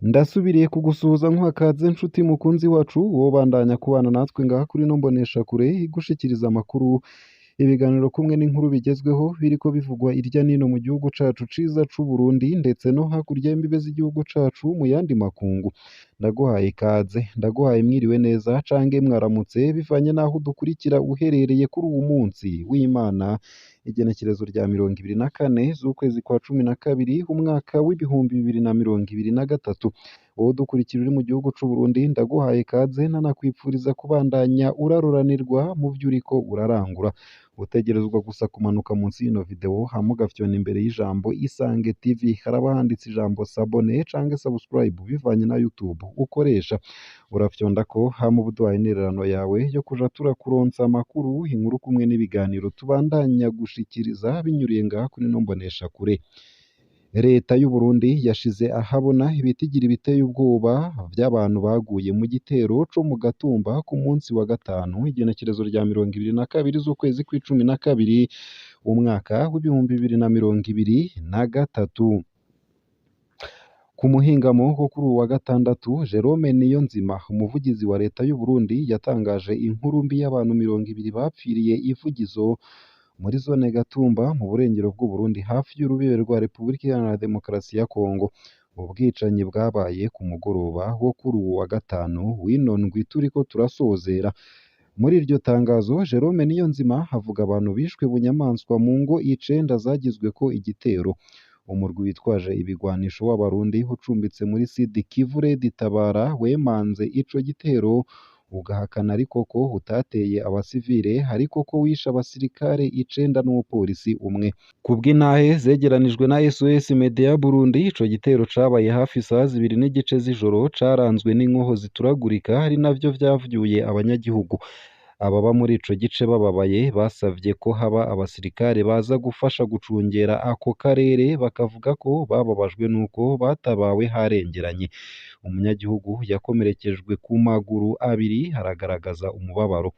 Ndasubiriye kugusuhuza nkwakaze nshuti mukunzi wacu wobandanya kubana natwe ngaha kuri ino mboneshakure igushikiriza amakuru, ibiganiro kumwe n'inkuru bigezweho biriko bivugwa irya nino mu gihugu cacu ciza c'Uburundi ndetse no hakurya y'imbibe z'igihugu cacu mu yandi makungu. Ndaguhaye ikaze, ndaguhaye mwiriwe neza cange mwaramutse bivanye n'aho udukurikira uherereye kuri uwu munsi w'Imana, igenekerezo rya 24 z'ukwezi kwa 12 umwaka w'ibihumbi 2023. Wowe udukurikira uri mu gihugu c'Uburundi ndaguhaye ikaze nanakwipfuriza kubandanya uraruranirwa mu vyo uriko urarangura. Utegerezwa gusa kumanuka munsi y'ino video hama ugafyona imbere y'ijambo Isange TV, haraba handitse ijambo s'abonner canke subscribe bivanye na YouTube ukoresha. Urafyondako hama uba uduhaye intererano yawe yo kuja turakuronsa amakuru, inkuru kumwe n'ibiganiro tubandanya gushikiriza binyuriye ngaha kuri ino mboneshakure. Leta y'u Burundi yashize ahabona ibitigiri biteye ubwoba vy'abantu baguye mu gitero co mu Gatumba ku munsi wa gatanu igenekerezo rya 22 z'ukwezi kw'icumi na kabiri umwaka w'ibihumbi 2023. Ku muhingamo wo kuri uwu wa gatandatu, Jerome Niyonzima umuvugizi wa leta y'u Burundi yatangaje inkuru mbi y'abantu 20 bapfiriye ivugizo muri zone Gatumba mu burengero bw'u Burundi hafi y'urubibe rwa Repubulika Iharanira Demokarasi ya Kongo. Ubwicanyi bwabaye ku mugoroba wo kuri uwu wa gatanu w'ino ndwi turiko turasozera. Muri iryo tangazo Jerome Niyonzima havuga abantu bishwe bunyamaswa mu ngo 9 zagizweko igitero. Umurwi witwaje ibigwanisho w'abarundi ucumbitse muri Sud Kivu Red Tabara wemanze ico gitero ugahakana ariko ko utateye abasivile ariko ko wishe abasirikare 9 n'umupolisi umwe. Kubw'intahe zegeranijwe na SOS Media Burundi, ico gitero cabaye hafi isaha 2 z'ijoro caranzwe n'inkoho zituragurika ari navyo vyavyuye abanyagihugu. Ababa muri ico gice bababaye basavye ko haba abasirikare baza gufasha gucungera ako karere, bakavuga ko bababajwe nuko batabawe harengeranye. Umunyagihugu yakomerekejwe ku maguru abiri haragaragaza umubabaro.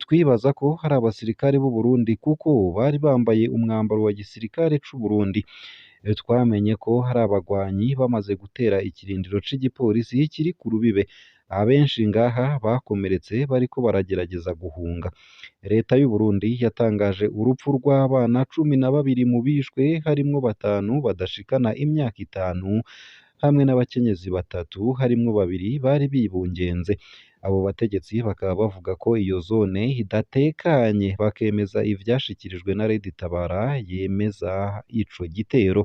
Twibaza ko hari abasirikare b'u Burundi kuko bari bambaye umwambaro wa gisirikare c'u Burundi. Twamenye ko hari abagwanyi bamaze gutera ikirindiro c'igipolisi kiri ku rubibe. Abenshi ngaha bakomeretse bariko baragerageza guhunga. Leta y'u Burundi yatangaje urupfu rw'abana 12 mu bishwe harimwo 5 badashikana imyaka 5 hamwe n'abakenyezi 3 harimwo 2 bari bibungenze. Abo bategetsi bakaba bavuga ko iyo zone idatekanye, bakemeza ivyashikirijwe na Red Tabara yemeza ico gitero.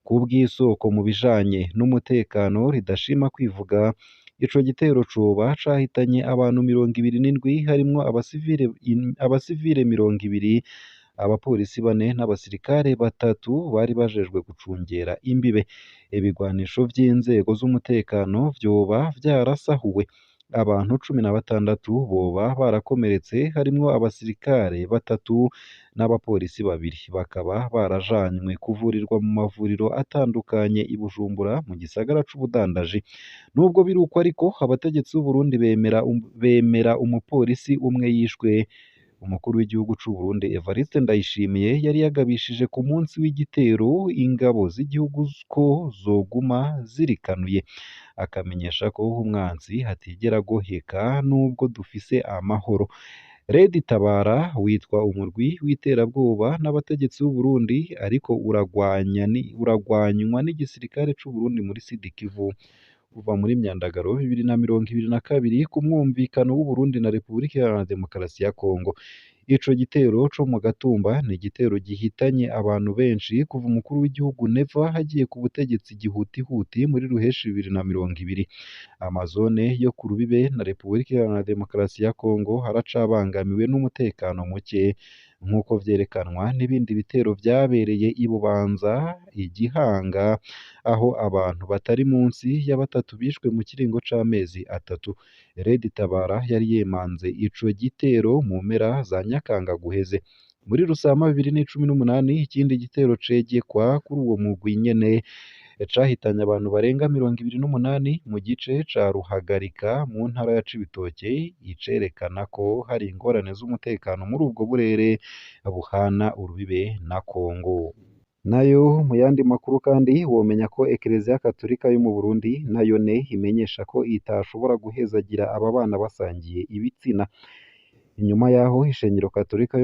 Kubw'isoko mu bijanye n'umutekano ridashima kwivuga, ico gitero coba cahitanye abantu 27 harimwo abasivile 20, abapolisi 4 n'abasirikare 3 bari bajejwe gucungera imbibe. Ibigwanisho vy'inzego z'umutekano vyoba vyarasahuwe. Abantu 16 boba barakomeretse harimwo abasirikare 3 n'abapolisi 2, bakaba barajanywe kuvurirwa mu mavuriro atandukanye i Bujumbura mu gisagara c'ubudandaji. Nubwo biruko ariko abategetsi b'u Burundi bemera umupolisi umwe yishwe. Umukuru w'igihugu c'u Burundi Evariste Ndayishimiye yari yagabishije ku munsi w'igitero ingabo z'igihugu ko zoguma zirikanuye, akamenyesha ko umwanzi hatigera goheka nubwo dufise amahoro. Red Tabara witwa umurwi w'iterabwoba n'abategetsi b'u Burundi ariko uragwanywa n'igisirikare c'u Burundi muri Sud Kivu kuva muri Myandagaro 2022 ku mwumvikano w'u Burundi na Repubulika Iharanira Demokarasi ya Kongo. Ico gitero co mu Gatumba ni igitero gihitanye abantu benshi kuva umukuru w'igihugu Neva hagiye ku butegetsi gihutihuti muri Ruheshi 2020. Amazone yo ku rubibe na Repubulika Iharanira Demokarasi ya Kongo haracabangamiwe n'umutekano muke, nk'uko vyerekanwa n'ibindi bitero vyabereye i Bubanza, Igihanga, aho abantu batari munsi ya 3 bishwe mu kiringo c'amezi 3. Red Tabara yari yemanze ico gitero mu mpera za Nyakanga guheze. Muri Rusama 2018 ikindi gitero cegekwa kuri uwo mugwi nyene cahitanye abantu barenga 28 mu gice ca Ruhagarika mu ntara ya Cibitoke, icerekana ko hari ingorane z'umutekano muri ubwo burere buhana urubibe na Kongo. Nayo mu yandi makuru kandi womenya ko Ekereziya Gatolika yo mu Burundi nayone imenyesha ko itashobora guhezagira aba bana basangiye ibitsina. Inyuma yaho ishengero Gatolika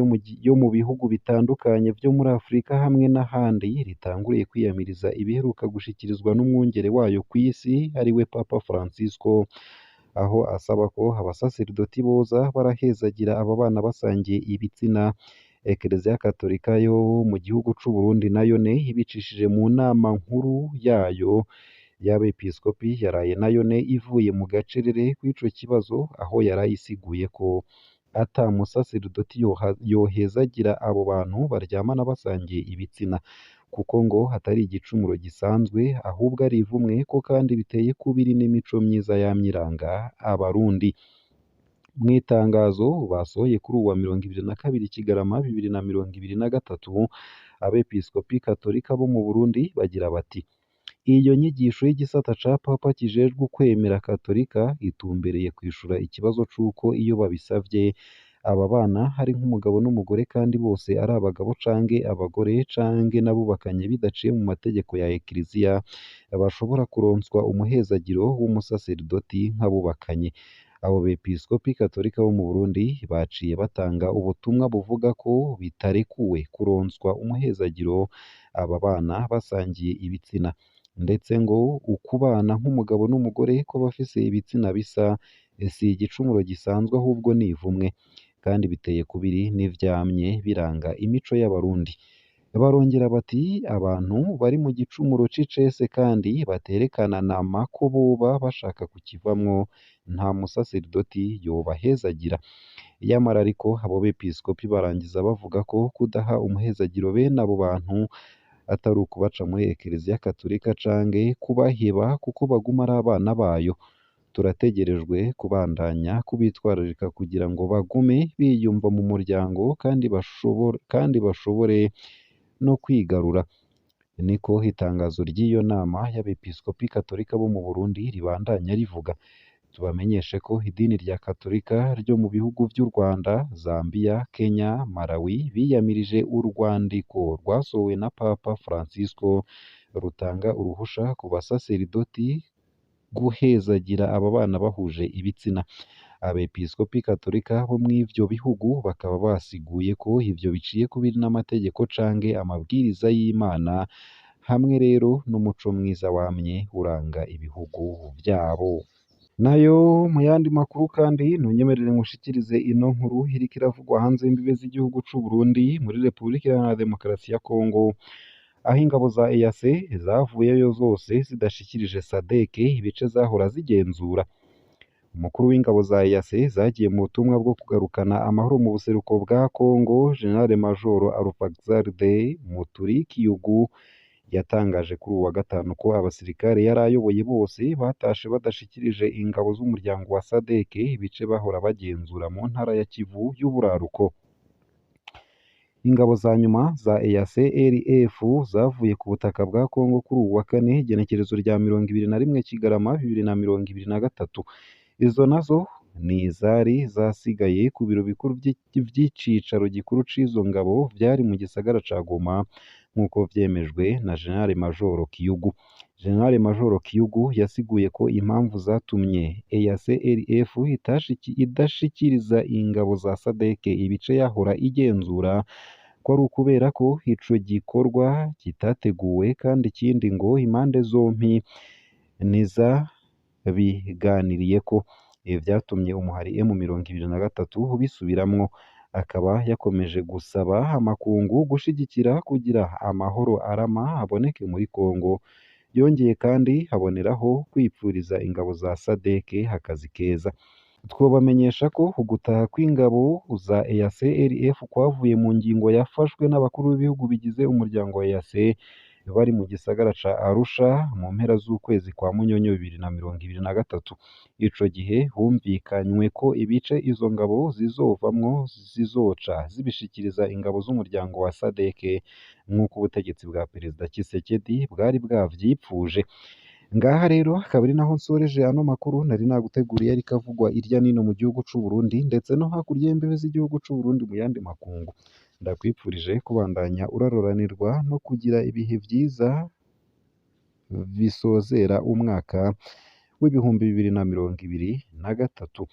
yo mu bihugu bitandukanye vyo muri Afurika hamwe n'ahandi ritanguriye kwiyamiriza ibiheruka gushikirizwa n'umwungere wayo kw'isi ariwe Papa Francisco, aho asaba ko abasaseridoti boza barahezagira aba bana basangiye ibitsina. Ekereziya Gatolika yo mu gihugu c'u Burundi nayone ibicishije mu nama nkuru yayo y'abepiskopi yaraye nayone ivuye mu gacerere kw'ico kibazo, aho yarayisiguye ko ata musaseridoti yohezagira abo bantu baryamana basangiye ibitsina, kuko ngo hatari igicumuro gisanzwe ahubwo ari ivumwe ko kandi biteye kubiri n'imico myiza yamyiranga Abarundi. Mw'itangazo basohoye kuri uwa 22 Kigarama 2023, abepiskopi Gatolika bo mu Burundi bagira bati: iyo nyigisho y'igisata ca Papa kijejwe ukwemera Gatolika itumbereye kwishura ikibazo c'uko iyo babisavye aba bana hari nk'umugabo n'umugore kandi bose ari abagabo canke abagore canke n'abubakanye bidaciye mu mategeko ya Ekleziya bashobora kuronswa umuhezagiro w'umusaseridoti nk'abubakanye. Abo bepiskopi Gatolika bo mu Burundi baciye batanga ubutumwa buvuga ko bitarekuwe kuronswa umuhezagiro aba bana basangiye ibitsina, ndetse ngo ukubana nk'umugabo n'umugore kw'abafise ibitsina bisa si igicumuro gisanzwe ahubwo ni ivumwe, kandi biteye kubiri n'ivyamye biranga imico y'Abarundi. Barongera bati abantu bari mu gicumuro c'icese kandi baterekana nama ko boba bashaka kukivamwo nta musaseridoti yobahezagira. Iyamara ariko abo bepiskopi barangiza bavuga ko kudaha umuhezagiro bene abo bantu atari ukubaca muri Ekereziya Gatolika canke kubaheba kuko baguma ari abana bayo. Turategerejwe kubandanya kubitwararika kugira ngo bagume biyumva mu muryango kandi bashobore no kwigarura. Niko itangazo ry'iyo nama y'abepiskopi Gatolika bo mu Burundi ribandanya rivuga. Tubamenyeshe ko idini rya Gatolika ryo mu bihugu vy'u Rwanda, Zambia, Kenya, Malawi biyamirije urwandiko rwasohowe na Papa Francisco rutanga uruhusha ku basaseridoti guhezagira aba bana bahuje ibitsina. Abepiskopi Gatolika bo mw'ivyo bihugu bakaba basiguye ko ivyo biciye kubiri n'amategeko canke amabwiriza y'Imana, hamwe rero n'umuco mwiza wamye uranga ibihugu vyabo. Nayo mu yandi makuru kandi ntunyemerere ngushikirize ino nkuru iriko iravugwa hanze y'imbibe z'igihugu c'u Burundi muri Repubulika Iharanira Demokarasi ya Kongo, aho ingabo za EAC zavuyeyo zose zidashikirije SADC ibice zahora zigenzura. Umukuru w'ingabo za EAC zagiye mu butumwa bwo kugarukana amahoro mu buseruko bwa Kongo, General Major Alphexade Muturikiyugu yatangaje kuri uwa gatanu ko abasirikare yari ayoboye bose batashe badashikirije ingabo z'umuryango wa SADC ibice bahora bagenzura mu ntara ya Kivu y'uburaruko. Ingabo za nyuma za EAC RF zavuye ku butaka bwa Kongo kuri uwa kane igenekerezo rya 21 Kigarama 2023. Izo nazo ni izari zasigaye ku biro bikuru vy'icicaro gikuru c'izo ngabo vyari mu gisagara ca Goma, nk'uko vyemejwe na General Major Kiyugu. General Major Kiyugu yasiguye ko impamvu zatumye EAC RF idashikiriza ingabo za SADC ibice yahora igenzura ko ari ukubera ko ico gikorwa kitateguwe, kandi ikindi ngo impande zompi biganiriyeko. Ibi vyatumye umuhari M23 bisubiramwo. Akaba yakomeje gusaba amakungu gushigikira kugira amahoro arama aboneke muri Kongo. Yongeye kandi aboneraho kwipfuriza ingabo za SADC akazi keza. Twobamenyesha ko ugutaha kw'ingabo za EAC RF kwavuye mu ngingo yafashwe n'abakuru b'ibihugu bigize umuryango wa EAC bari mu gisagara ca Arusha mu mpera z'ukwezi kwa Munyonyo 2023. Ico gihe humvikanywe ko ibice izo ngabo zizovamwo zizoca zibishikiriza ingabo z'umuryango wa SADC nk'uko ubutegetsi bwa Perezida Tshisekedi bwari bwavyipfuje. Ngaha rero akaba ari naho nsoreje ano makuru nari naguteguriye, ariko avugwa irya nino mu gihugu c'u Burundi ndetse no hakurya y'imbibe z'igihugu c'u Burundi mu yandi makungu. ndakwifurije kubandanya uraroranirwa no kugira ibihe vyiza bisozera umwaka w'ibihumbi 2023.